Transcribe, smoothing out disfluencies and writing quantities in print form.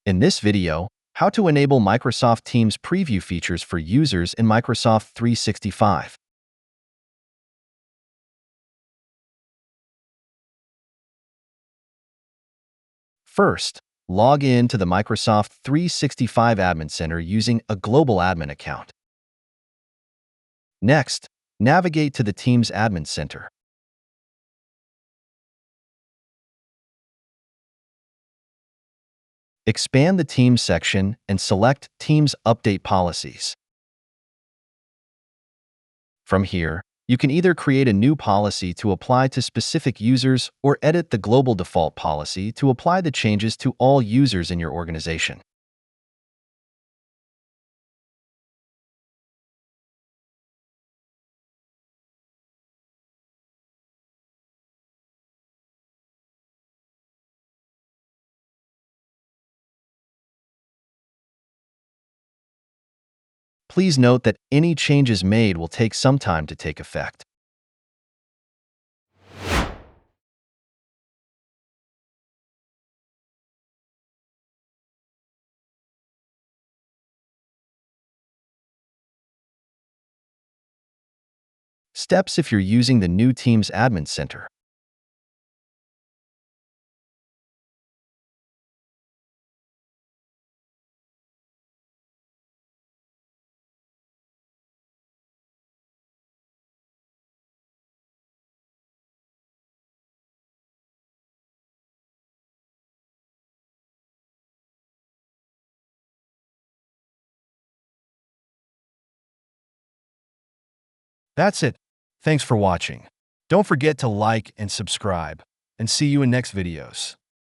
In this video, how to enable Microsoft Teams preview features for users in Microsoft 365. First, log in to the Microsoft 365 Admin Center using a global admin account. Next, navigate to the Teams Admin Center. Expand the Teams section and select Teams Update Policies. From here, you can either create a new policy to apply to specific users or edit the global default policy to apply the changes to all users in your organization. Please note that any changes made will take some time to take effect. Steps if you're using the new Teams Admin Center. That's it. Thanks for watching. Don't forget to like and subscribe, and see you in next videos.